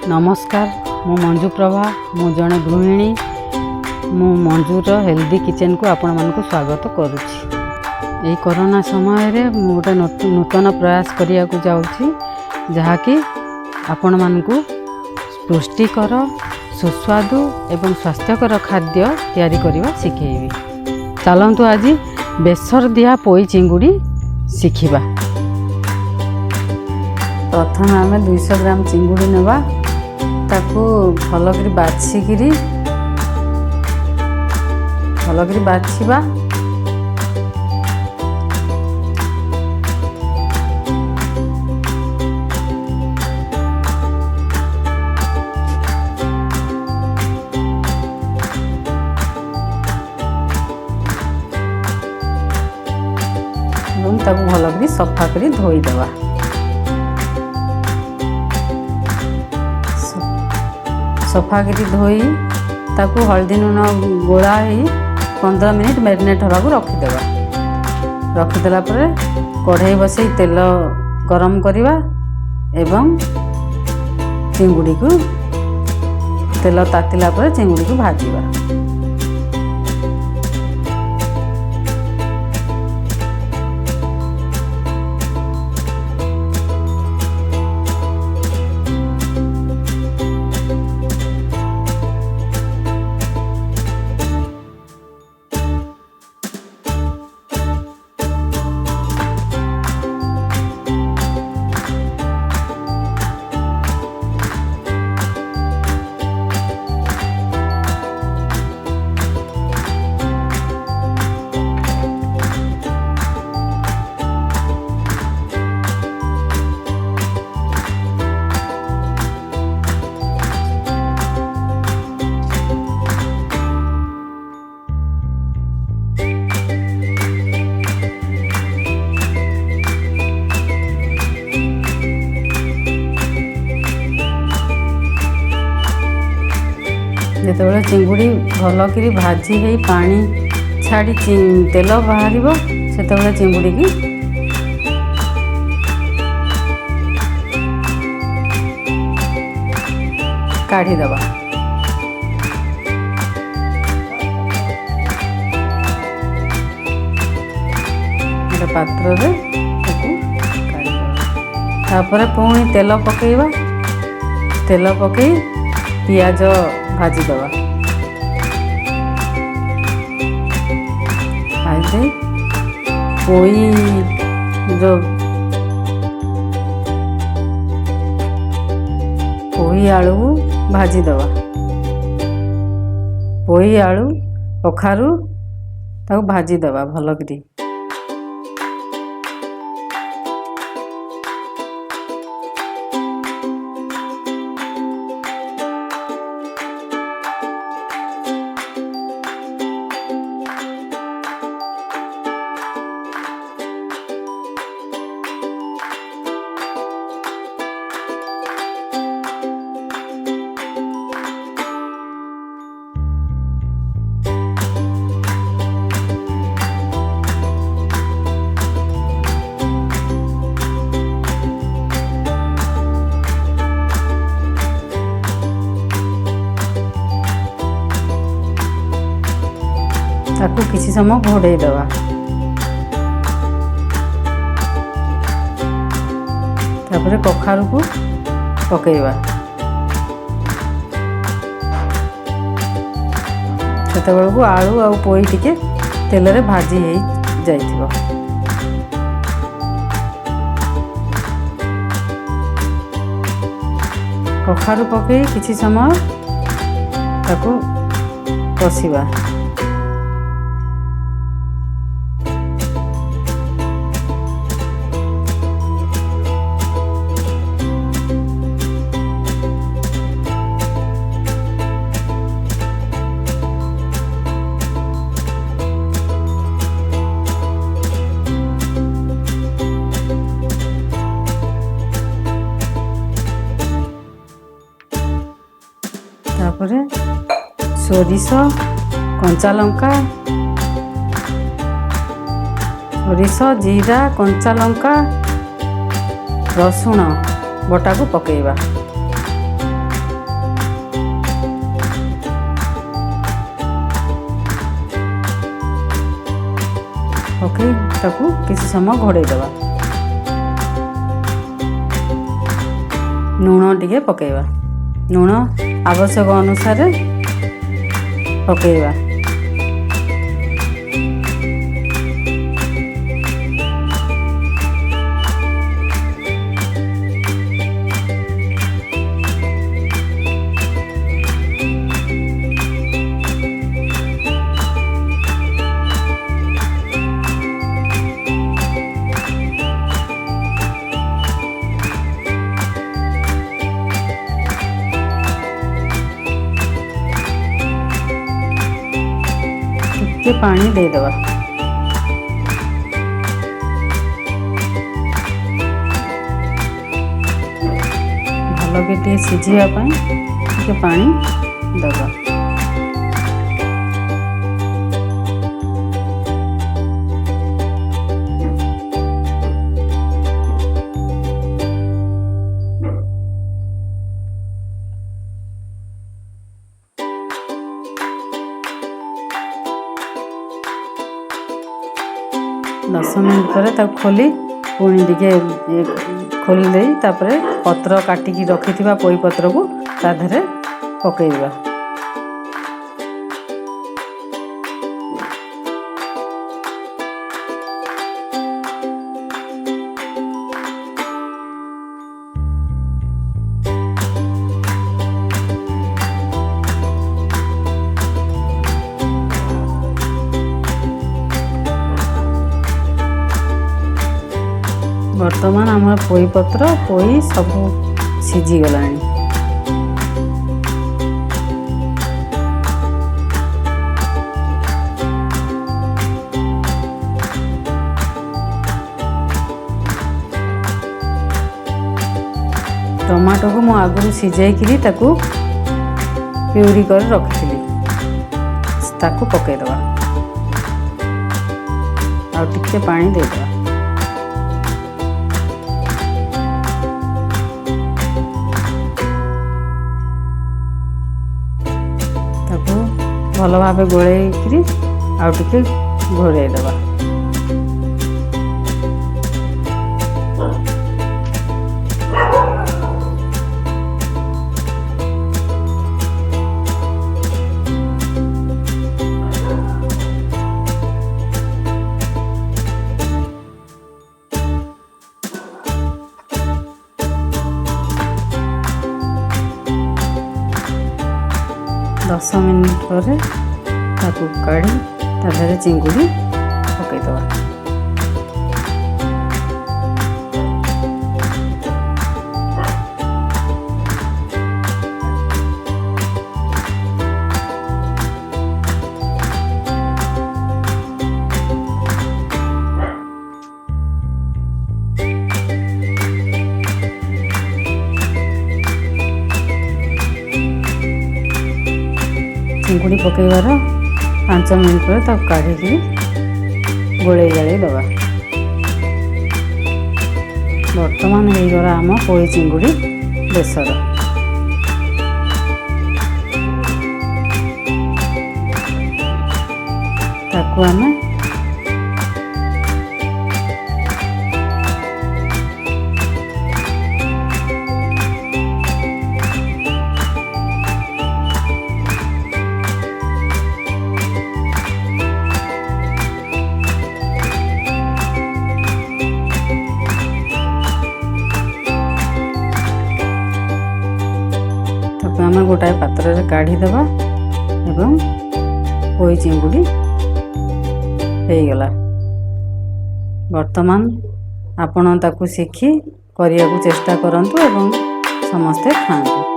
नमस्कार मु मंजू प्रभा मु जड़े गृहिणी मु मंजूर हेल्दी किचन को आपण मानक स्वागत करुच्ची। यही कोरोना समय रे गोटे नूतन प्रयास करिया को जाउची जहाँकि आपण मानक पुष्टिकर सुस्वादु एवं स्वास्थ्यकर खाद्य तैयारी करवा शिखेबी। चलतु आज बेसर दिया पोई चिंगुड़ी शिखिबा। प्रथम आम 200 ग्राम चिंगुड़ी नेबा ताकू भलकरी बाछिकी बाछिबा। ताकू भलकरी सफा करी धोई देवा। सफा करी धोई ताकू हल्दी नून गोला ही 15 मिनिट मैरिनेट होगा रखीदेवा। रखीदेला परे कढ़ाई बसई तेल गरम करिवा एवं चिंगुड़ी को तेल तातिला परे चिंगुड़ी को भाजिबा। जितेबाला चिंगुड़ी भलकरी भाजी है पानी छाड़ी तेल बाहर से चिंगुड़ी की काढ़ीदबा। गोटे पात्र तापर पुणी तेल पकेवा। तेल पकई पियाज भाजीदबा। भाजी पोई जो पोई आलू भाजीदबा। पोई आलू कखारू ताको भाजीदबा भलकरी। ताकू किसी समय घोड़े दवा। तापर कखारू को पकेवा। सेतेबेल को आलू आ पोई टिके तेल रे भाजी हे जाइथिबो। कखारू पके किसी समय ताकू कषिबा। तापरे सोरिष कंचा लंका सोरिष जीरा कंचा लंका रसुण बटा को पकेवा। ପକାଇ ତାକୁ କିଛି ସମୟ ଘୋଡ଼େଇ ଦେବା। ଲୁଣ ଟିକେ ପକାଇବା, ଲୁଣ ଆବଶ୍ୟକ ଅନୁସାରେ ପକାଇବା। ଟିକେ ପାଣି ଦେଇଦେବା। ଭଲକି ଟିକେ ସିଝିବା ପାଇଁ ଟିକେ ପାଣି ଦେବା। दस मिनिट पर ताको खोली पुणी टिके खोली दे तापरे पत्र काटिकी रखिथिबा पोई पत्र को ता धरे पकेइबा। वर्तमान आम पोई पत्र पोई सब सीझी गलानी। टमाटो को मु आगु सिझाई ताकू प्यूरी कर रखी ताकू पकईदवा आ टिके पानी देदवा। भल भाव गोलैकरी आउ टिके घोड़े देवा। 10 मिनिट पर ताकू काढ़ी ताधरे चिंगुड़ी पकईदवा। चिंगुड़ी पकईबार 5 मिनिट पर ताकू काढ़ी गोले गाड़ी दबा। बर्तमान हो गला आम पोई चिंगुड़ी बेसर। ताकू आम आम गोटाए पात्र में काढ़ी देबा एवं पोई चिंगुड़ी हो गला। वर्तमान आपण ताकू शिखी करिया को चेष्टा करंतु एवं समस्ते खांतु।